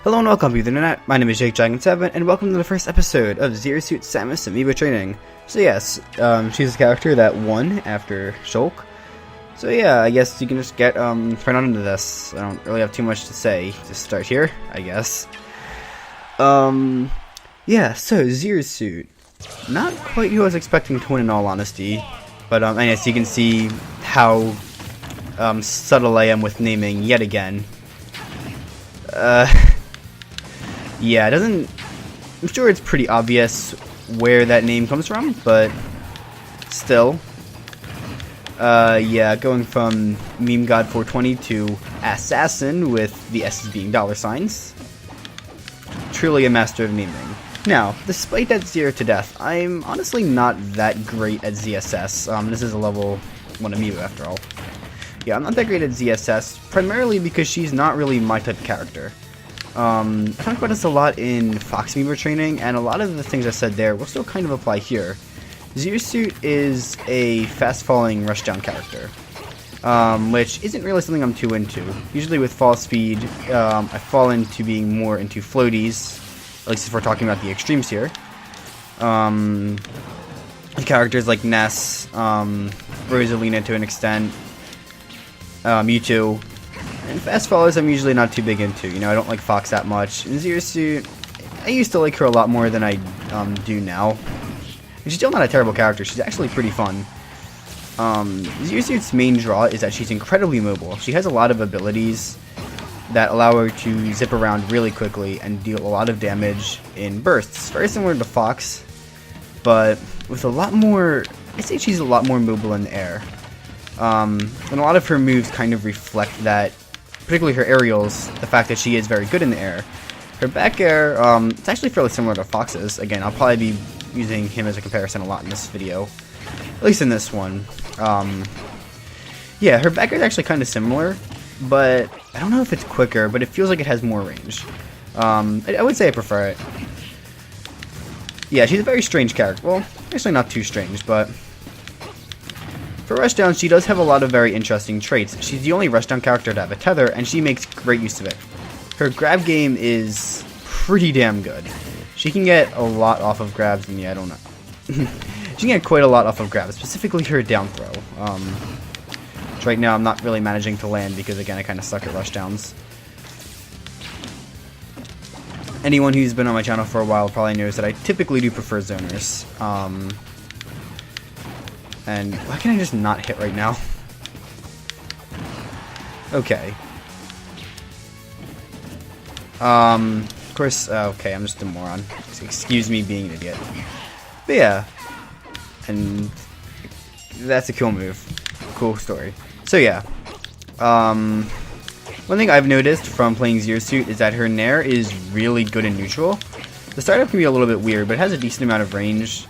Hello and welcome to the internet. My name is JakeDragon7 and welcome to the first episode of Zero Suit Samus Amiibo training. So yes, she's a character that won after Shulk. So yeah, I guess you can just get right on into this. I don't really have too much to say. Just start here, I guess. Yeah, so Zero Suit. Not quite who I was expecting to win in all honesty. But I guess you can see how subtle I am with naming yet again. Yeah, it doesn't... I'm sure it's pretty obvious where that name comes from, but still. Yeah, going from Meme God 420 to Assassin with the S's being dollar signs. Truly a master of naming. Now, despite that 0 to death, I'm honestly not that great at ZSS. This is a level 1 Amiibo after all. Yeah, I'm not that great at ZSS, primarily because she's not really my type of character. I talked about this a lot in Fox Amiibo training, and a lot of the things I said there will still kind of apply here. Zero Suit is a fast-falling rushdown character, which isn't really something I'm too into. Usually with fall speed, I fall into being more into floaties, at least if we're talking about the extremes here. Characters like Ness, Rosalina to an extent, Mewtwo. And fast followers I'm usually not too big into, you know, I don't like Fox that much. In Zero Suit, I used to like her a lot more than I do now. And she's still not a terrible character, she's actually pretty fun. Zero Suit's main draw is that she's incredibly mobile. She has a lot of abilities that allow her to zip around really quickly and deal a lot of damage in bursts. Very similar to Fox, but with a lot more, I'd say she's a lot more mobile in the air. And a lot of her moves kind of reflect that. Particularly her aerials, the fact that she is very good in the air. Her back air, it's actually fairly similar to Fox's. Again, I'll probably be using him as a comparison a lot in this video. At least in this one. Yeah, her back air is actually kind of similar, but I don't know if it's quicker, but it feels like it has more range. I would say I prefer it. Yeah, she's a very strange character. Well, actually not too strange, but... For rushdown, she does have a lot of very interesting traits. She's the only rushdown character to have a tether, and she makes great use of it. Her grab game is pretty damn good. She can get a lot off of grabs, and yeah, I don't know. She can get quite a lot off of grabs, specifically her down throw. Which right now I'm not really managing to land because, again, I kind of suck at rushdowns. Anyone who's been on my channel for a while probably knows that I typically do prefer zoners. And why can I just not hit right now? Okay. Of course, okay, I'm just a moron. Excuse me being an idiot. But yeah. And that's a cool move. Cool story. So yeah. One thing I've noticed from playing Zero Suit is that her Nair is really good in neutral. The startup can be a little bit weird, but it has a decent amount of range.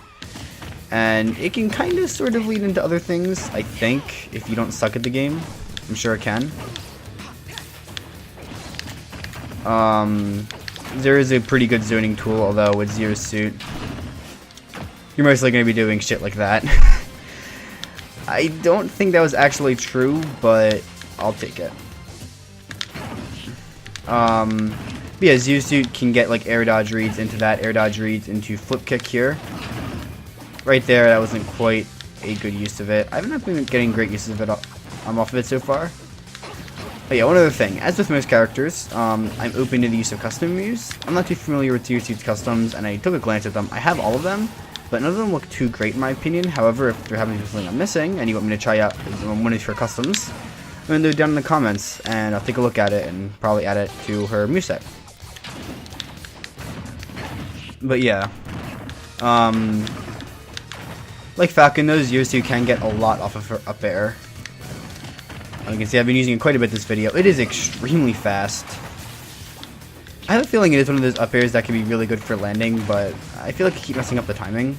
And it can kind of sort of lead into other things, I think, if you don't suck at the game. I'm sure it can. There is a pretty good zoning tool, although with Zero Suit, you're mostly going to be doing shit like that. I don't think that was actually true, but I'll take it. But yeah, Zero Suit can get like air dodge reads into that, air dodge reads into flip kick here. Right there, that wasn't quite a good use of it. I haven't been getting great use of it off of it so far. But yeah, one other thing. As with most characters, I'm open to the use of custom moves. I'm not too familiar with Zero Suit's customs, and I took a glance at them. I have all of them, but none of them look too great in my opinion. However, if there happens to be something I'm missing, and you want me to try out one of her customs, I'm going to do it down in the comments, and I'll take a look at it, and probably add it to her moveset. But yeah. Like Falcon, though, Zero Suit can get a lot off of her up air. You can see I've been using it quite a bit this video. It is extremely fast. I have a feeling it is one of those up airs that can be really good for landing, but I feel like I keep messing up the timing.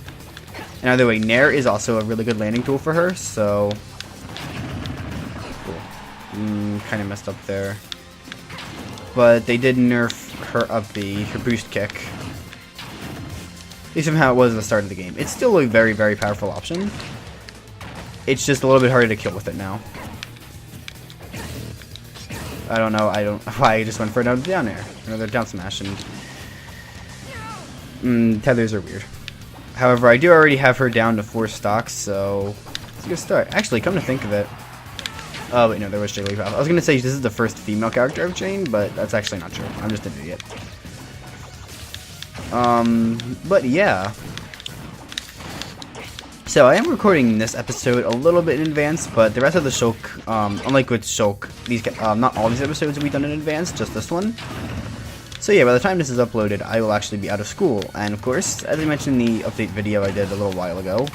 And either way, Nair is also a really good landing tool for her, so... Cool. Kind of messed up there. But they did nerf her up B, her boost kick. At least somehow it was at the start of the game. It's still a very, very powerful option. It's just a little bit harder to kill with it now. I don't know. I don't why I just went for another down air, another down smash, and tethers are weird. However, I do already have her down to 4 stocks, so it's a good start. Actually, come to think of it. Oh wait, no, there was Jigglypuff. I was gonna say this is the first female character I've trained, but that's actually not true. I'm just an idiot. But yeah. So I am recording this episode a little bit in advance, but the rest of the Shulk, unlike with Shulk, these not all these episodes will be done in advance, just this one. So yeah, by the time this is uploaded, I will actually be out of school, and of course, as I mentioned in the update video I did a little while ago,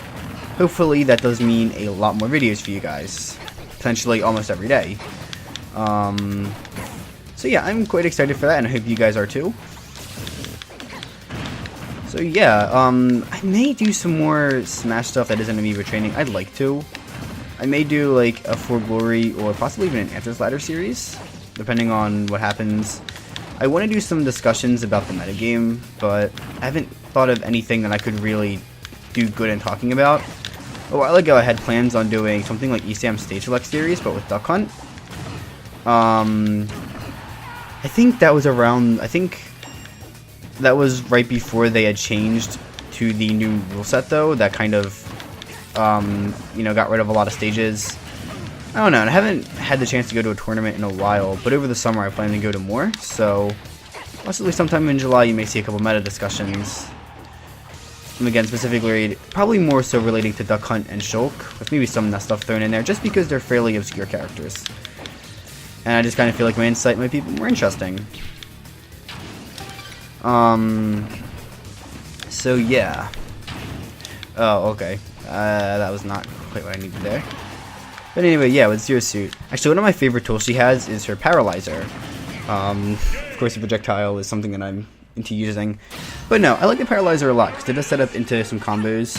hopefully that does mean a lot more videos for you guys, potentially almost every day. So yeah, I'm quite excited for that, and I hope you guys are too. So yeah, I may do some more Smash stuff that isn't Amiibo training. I'd like to. I may do like a For Glory or possibly even an Answers Ladder series, depending on what happens. I want to do some discussions about the metagame, but I haven't thought of anything that I could really do good in talking about. A while ago I had plans on doing something like ESAM Stage Select series, but with Duck Hunt. I think that was around, that was right before they had changed to the new rule set, though. That kind of, you know, got rid of a lot of stages. I don't know, and I haven't had the chance to go to a tournament in a while, but over the summer I plan to go to more, so possibly sometime in July you may see a couple meta discussions. And again, specifically, probably more so relating to Duck Hunt and Shulk, with maybe some of that stuff thrown in there, just because they're fairly obscure characters. And I just kind of feel like my insight might be more interesting. So yeah. Oh, okay. That was not quite what I needed there. But anyway, yeah, with Zero Suit. Actually, one of my favorite tools she has is her Paralyzer. Of course, the projectile is something that I'm into using. But no, I like the Paralyzer a lot, because it does set up into some combos.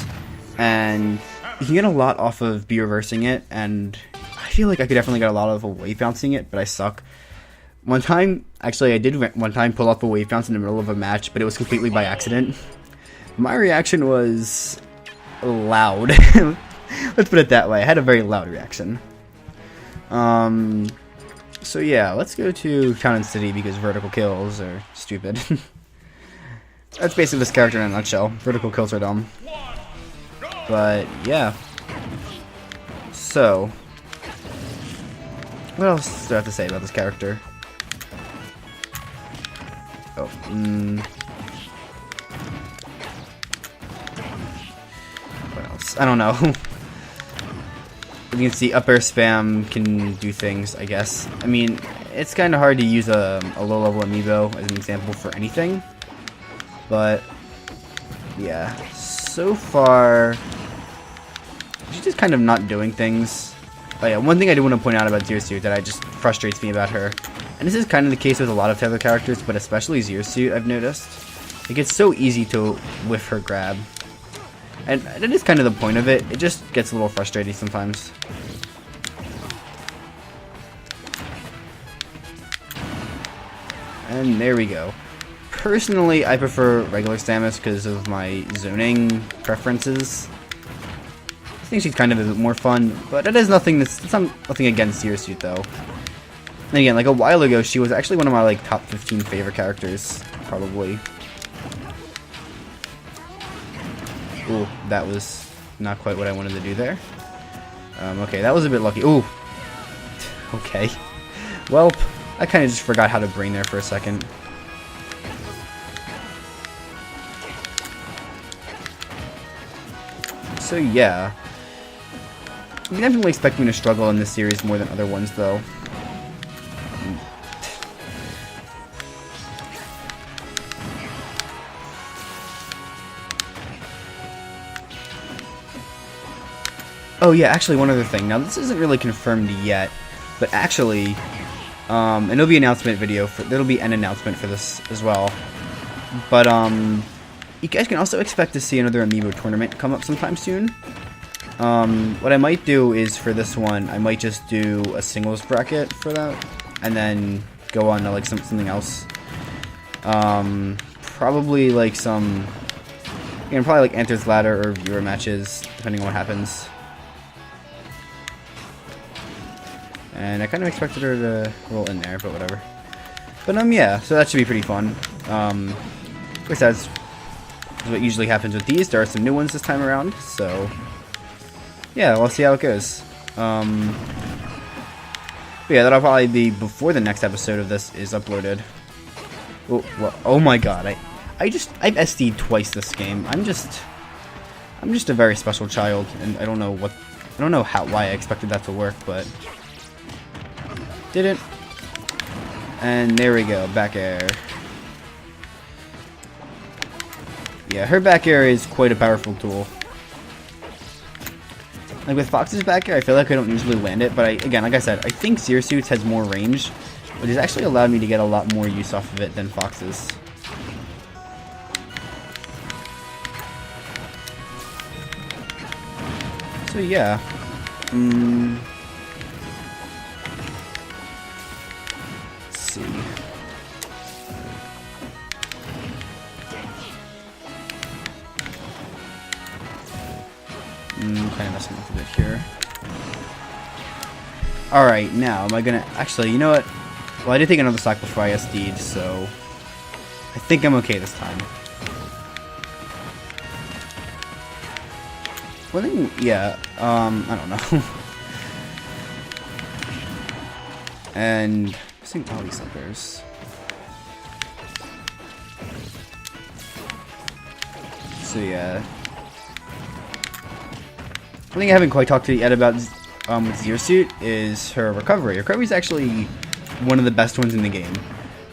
And you can get a lot off of B-reversing it, and I feel like I could definitely get a lot of a wave bouncing it, but I suck. One time, actually I did one time pull off a wave bounce in the middle of a match, but it was completely by accident. My reaction was loud. Let's put it that way. I had a very loud reaction. So yeah, let's go to Town and City because vertical kills are stupid. That's basically this character in a nutshell. Vertical kills are dumb. But yeah. So, what else do I have to say about this character? Oh, what else? I don't know. You can see up air spam can do things, I guess. I mean, it's kind of hard to use a low-level Amiibo as an example for anything. But, yeah. So far, she's just kind of not doing things. Oh yeah, one thing I do want to point out about Zero Suit that just frustrates me about her, and this is kind of the case with a lot of tether characters, but especially Zero Suit, I've noticed. It gets so easy to whiff her grab. And that is kind of the point of it. It just gets a little frustrating sometimes. And there we go. Personally, I prefer regular Samus because of my zoning preferences. I think she's kind of a bit more fun, but it is nothing nothing against Zero Suit though. And again, like a while ago, she was actually one of my like top 15 favorite characters, probably. Ooh, that was not quite what I wanted to do there. Okay, that was a bit lucky. Ooh. Okay. Well, I kind of just forgot how to brain there for a second. So yeah. You can definitely expect me to struggle in this series more than other ones, though. Oh yeah, actually one other thing. Now this isn't really confirmed yet, but actually, and there'll be an announcement video there'll be an announcement for this as well. But you guys can also expect to see another Amiibo tournament come up sometime soon. What I might do is for this one, I might just do a singles bracket for that, and then go on to like something else. Probably like some, probably like Answers Ladder or viewer matches, depending on what happens. And I kind of expected her to roll in there, but whatever. But yeah, so that should be pretty fun. Of course, that's what usually happens with these. There are some new ones this time around, so yeah, we'll see how it goes. But yeah, that'll probably be before the next episode of this is uploaded. Oh, well, oh my god, I've SD'd twice this game. I'm just a very special child, and I don't know why I expected that to work, but didn't. And there we go, back air. Yeah, her back air is quite a powerful tool. Like with Fox's back air, I feel like I don't usually land it, but again, like I said, I think Zero Suits has more range, which has actually allowed me to get a lot more use off of it than Fox's. So yeah, let's see. Kind of messing with a bit here. Alright, now am I gonna actually, you know what? Well, I did take another stock before I SD'd, so I think I'm okay this time. One thing, yeah, I don't know. And I think all these suckers. So yeah. One thing I haven't quite talked to yet about with Zero Suit is her recovery. Recovery is actually one of the best ones in the game.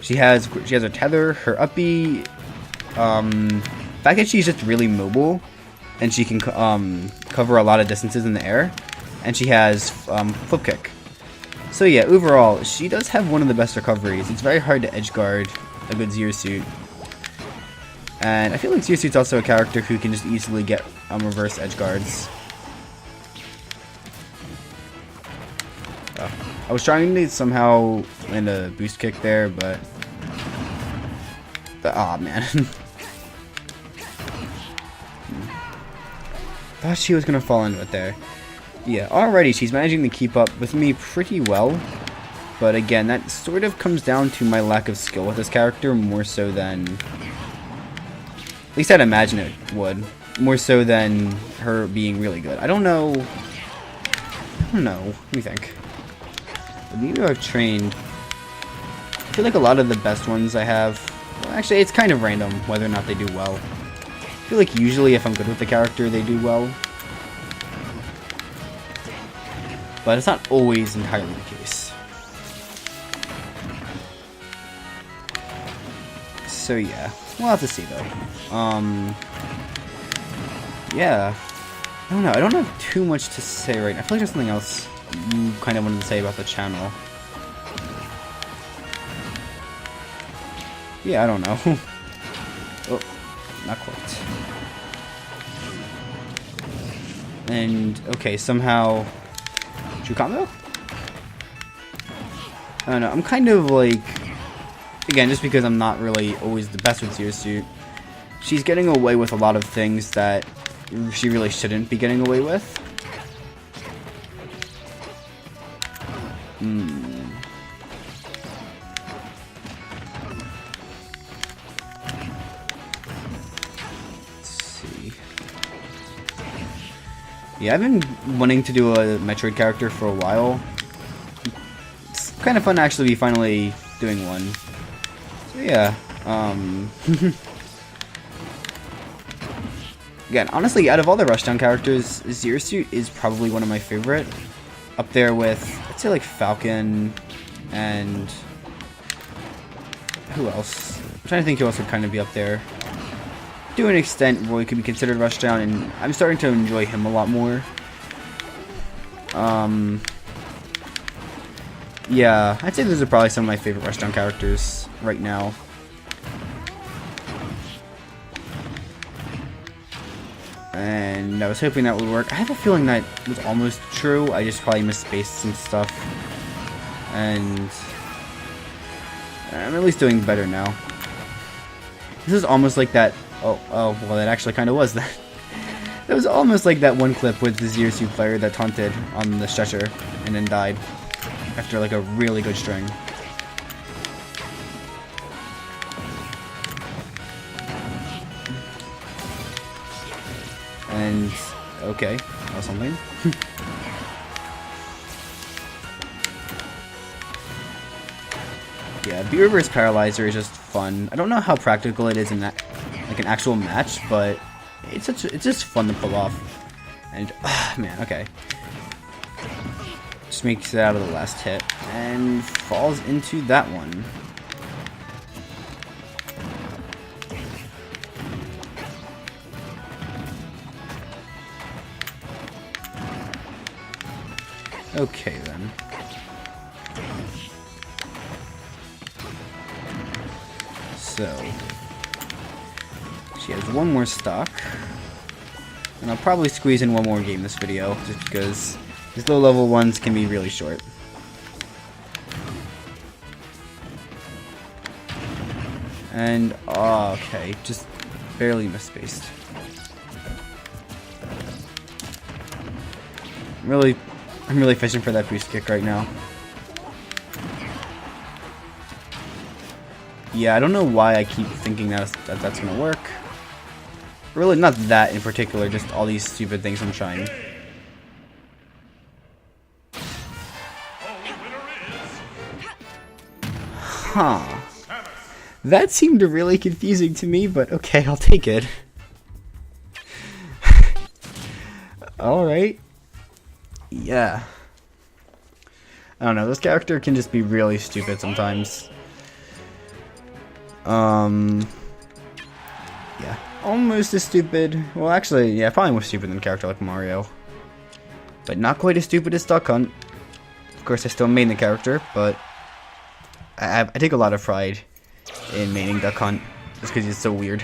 She has her tether, her uppy, the fact that she's just really mobile, and she can cover a lot of distances in the air, and she has flip kick. So yeah, overall, she does have one of the best recoveries. It's very hard to edge guard a good Zero Suit, and I feel like Zero Suit's also a character who can just easily get reverse edge guards. I was trying to somehow land a boost kick there, but aw, man. Thought she was gonna fall into it there. Yeah, already she's managing to keep up with me pretty well, but again, that sort of comes down to my lack of skill with this character more so than, at least I'd imagine it would, more so than her being really good. I don't know. Let me think. The Amiibo I've trained, I feel like a lot of the best ones I have, well, actually it's kind of random whether or not they do well. I feel like usually if I'm good with the character they do well, but it's not always entirely the case. So yeah, we'll have to see though. Yeah, I don't know, I don't have too much to say right now. I feel like there's something else you kind of wanted to say about the channel. Yeah, I don't know. Oh, not quite. And, okay, somehow... True combo? I don't know, I'm kind of like... Again, just because I'm not really always the best with Zero Suit, she's getting away with a lot of things that she really shouldn't be getting away with. Yeah, I've been wanting to do a Metroid character for a while. It's kind of fun to actually be finally doing one. So yeah, again, honestly, out of all the Rushdown characters, Zero Suit is probably one of my favorite. Up there with, I'd say like Falcon and who else? I'm trying to think who else would kind of be up there. To an extent, Roy could be considered Rushdown, and I'm starting to enjoy him a lot more. Yeah, I'd say those are probably some of my favorite Rushdown characters right now. And I was hoping that would work. I have a feeling that was almost true. I just probably misspaced some stuff. And I'm at least doing better now. This is almost like that. Oh, well, that actually kind of was that. That was almost like that one clip with the Zero Suit player that taunted on the stretcher and then died. after like a really good string. And okay, that was something. Yeah, B reverse paralyzer is just fun. I don't know how practical it is in that, like an actual match, but it's just fun to pull off. And man, okay, just makes it out of the last hit and falls into that one. Okay then. So she has one more stock, and I'll probably squeeze in one more game this video, just because these low level ones can be really short. And okay, just barely misspaced. I'm really fishing for that boost kick right now. Yeah, I don't know why I keep thinking that's gonna work. Really, not that in particular, just all these stupid things I'm trying. Huh. That seemed really confusing to me, but okay, I'll take it. Alright. Yeah. I don't know, this character can just be really stupid sometimes. Yeah. Almost as stupid. Well, actually, yeah, probably more stupid than a character like Mario. But not quite as stupid as Duck Hunt. Of course, I still main the character, but I take a lot of pride in maining Duck Hunt just because he's so weird.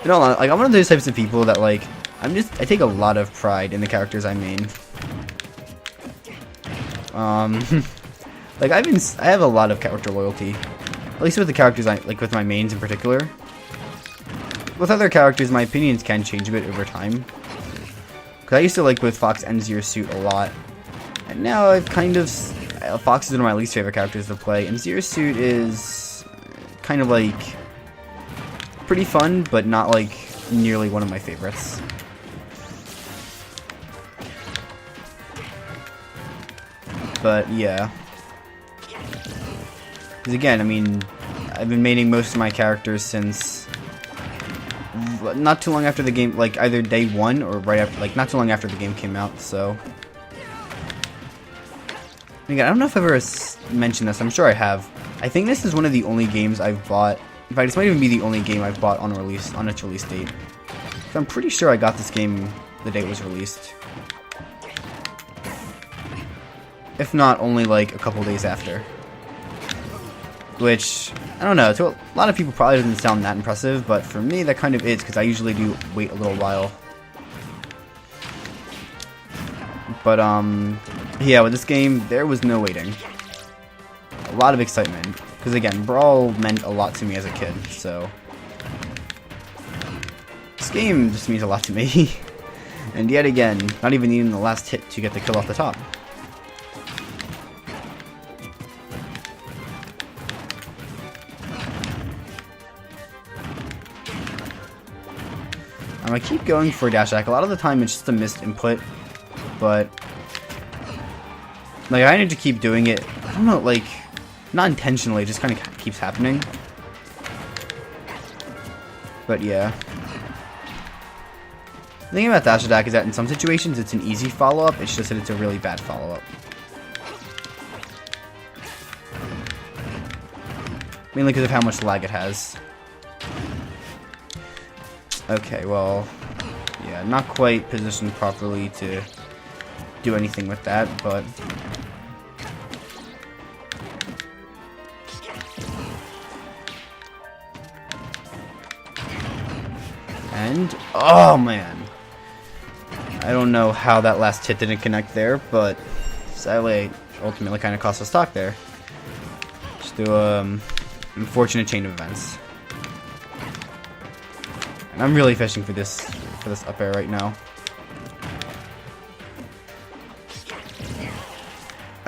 You know, like, I'm one of those types of people that, like, I take a lot of pride in the characters I main. Like, I have a lot of character loyalty. At least with the characters like with my mains in particular. With other characters, my opinions can change a bit over time. Because I used to like with Fox and Zero Suit a lot. And now I've kind of... Fox is one of my least favorite characters to play. And Zero Suit is kind of like... pretty fun, but not like nearly one of my favorites. But yeah. Because again, I mean, I've been maining most of my characters since not too long after the game, like either day one or right after, like not too long after the game came out, so. Again, I don't know if I've ever mentioned this, I'm sure I have. I think this is one of the only games I've bought, in fact, this might even be the only game I've bought on its release date. So I'm pretty sure I got this game the day it was released. If not, only like a couple days after. Which, I don't know, to a lot of people probably doesn't sound that impressive, but for me that kind of is, because I usually do wait a little while. But, yeah, with this game, there was no waiting. A lot of excitement, because again, Brawl meant a lot to me as a kid, so... This game just means a lot to me. And yet again, not even needing the last hit to get the kill off the top. I keep going for dash attack. A lot of the time it's just a missed input, but like I need to keep doing it. I don't know, like not intentionally, it just kind of keeps happening. But yeah. The thing about dash attack is that in some situations it's an easy follow-up, it's just that it's a really bad follow-up. Mainly because of how much lag it has. Okay, well, yeah, not quite positioned properly to do anything with that, but... And, oh man! I don't know how that last hit didn't connect there, but sadly, ultimately kind of cost us stock there. Just do unfortunate chain of events. And I'm really fishing for this up air right now.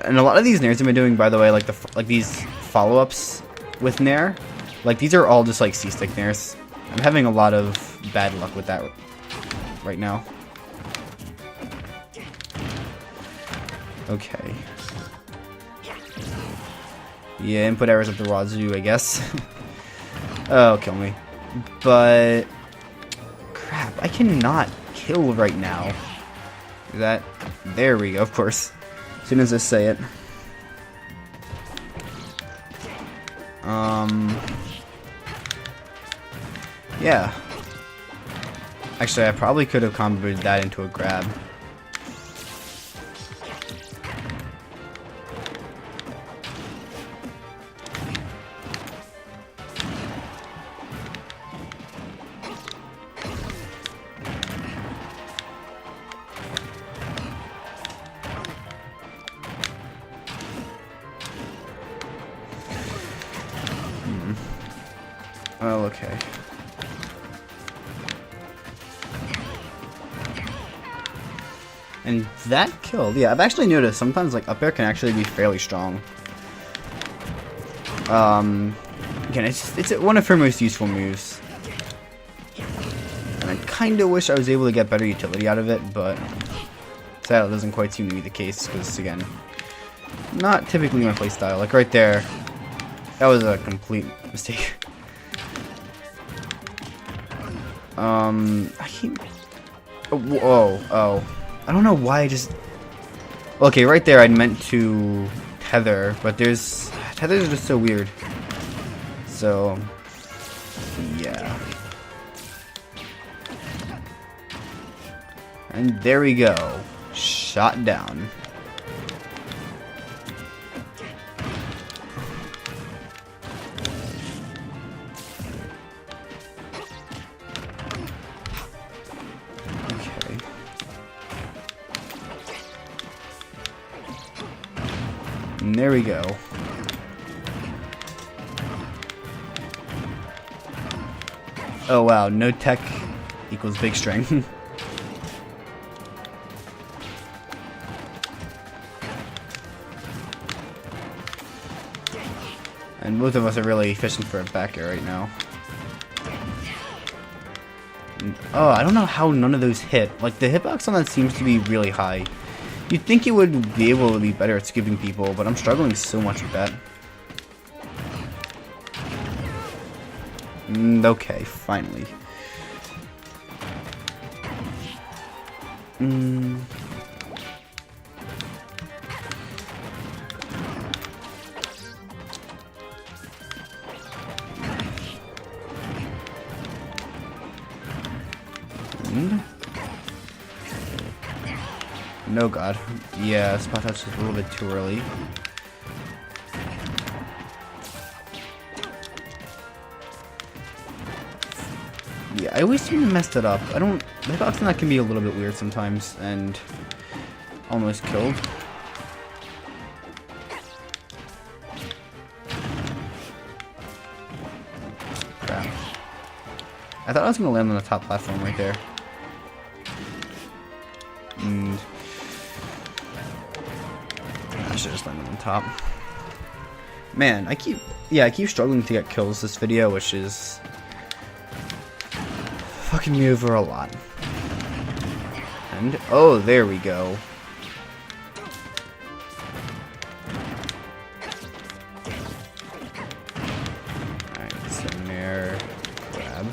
And a lot of these nairs I've been doing, by the way, like these follow-ups with nair, like these are all just like C-stick nairs. I'm having a lot of bad luck with that right now. Okay. Yeah, input errors at the wazoo, I guess. Oh, kill me. But crap, I cannot kill right now. There we go, of course. As soon as I say it. Yeah. Actually, I probably could have converted that into a grab. Oh, okay. And that killed. Yeah, I've actually noticed sometimes like up air can actually be fairly strong. Again, it's one of her most useful moves. And I kind of wish I was able to get better utility out of it, but sadly it doesn't quite seem to be the case because again, not typically my playstyle. Like right there, that was a complete mistake. I keep... Oh. I don't know why I just... Okay, right there I meant to tether, but tethers are just so weird. So, yeah. And there we go. Shot down. And there we go. Oh wow, no tech equals big strength. And both of us are really fishing for a back air right now. And, oh, I don't know how none of those hit. Like, the hitbox on that seems to be really high. You'd think it would be able to be better at skipping people, but I'm struggling so much with that. Okay, finally. No god. Yeah, spot touch is a little bit too early. Yeah, I always seem to mess it up. I don't... The hitbox on that can be a little bit weird sometimes, and... Almost killed. Crap. I thought I was going to land on the top platform right there. And... I should just land on the top. Man, I keep struggling to get kills this video, which is... fucking me over a lot. And, oh, there we go. Alright, so nair, grab.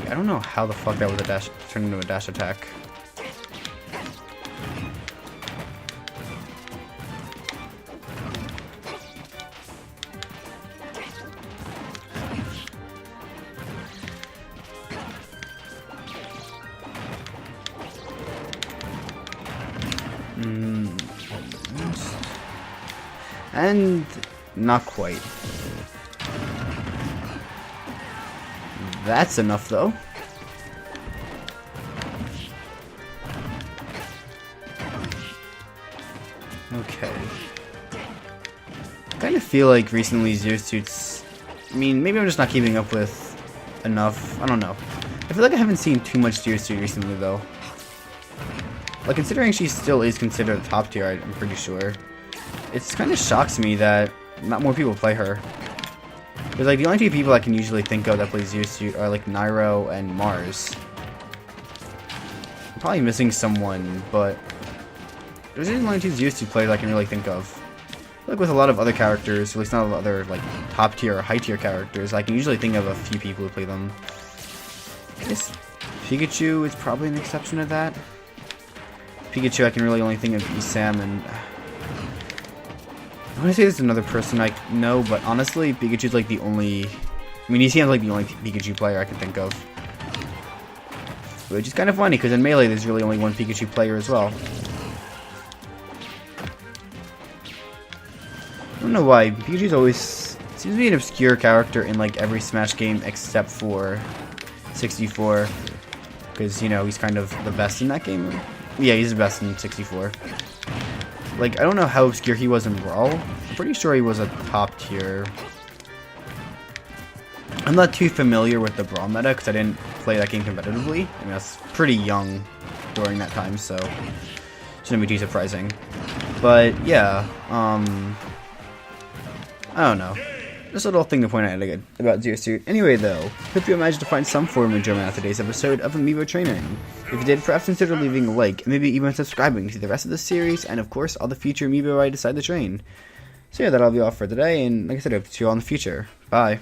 I don't know how the fuck that was a dash, turned into a dash attack. And not quite. That's enough though. Okay. I kind of feel like recently Zero Suits, I mean, maybe I'm just not keeping up with enough. I don't know. I feel like I haven't seen too much Zero Suit recently though. Like, considering she still is considered a top tier, I'm pretty sure. It kind of shocks me that not more people play her. Because, like, the only two people I can usually think of that play Zero Suit are, like, Nairo and Mars. I'm probably missing someone, but those are the only two Zero Suit players I can really think of. Like, with a lot of other characters, or at least not a lot of other, like, top tier or high tier characters, I can usually think of a few people who play them. I guess Pikachu is probably an exception to that. Pikachu, I can really only think of Esam, and I want to say there's another person I know, but honestly, Pikachu's like the only. I mean, Esam's like the only Pikachu player I can think of. Which is kind of funny, because in Melee, there's really only one Pikachu player as well. I don't know why. Pikachu's always seems to be an obscure character in like every Smash game except for 64. Because, you know, he's kind of the best in that game. Yeah, he's the best in 64. Like, I don't know how obscure he was in Brawl. I'm pretty sure he was a top tier. I'm not too familiar with the Brawl meta because I didn't play that game competitively. I mean, I was pretty young during that time, so shouldn't be too surprising. But, yeah, I don't know. Just a little thing to point out about Zero Suit. Anyway, though, hope you managed to find some form of enjoyment out of today's episode of Amiibo Training. If you did, perhaps consider leaving a like, and maybe even subscribing to see the rest of the series, and of course, all the future Amiibo I decide to train. So yeah, that'll be all for today, and like I said, I hope to see you all in the future. Bye.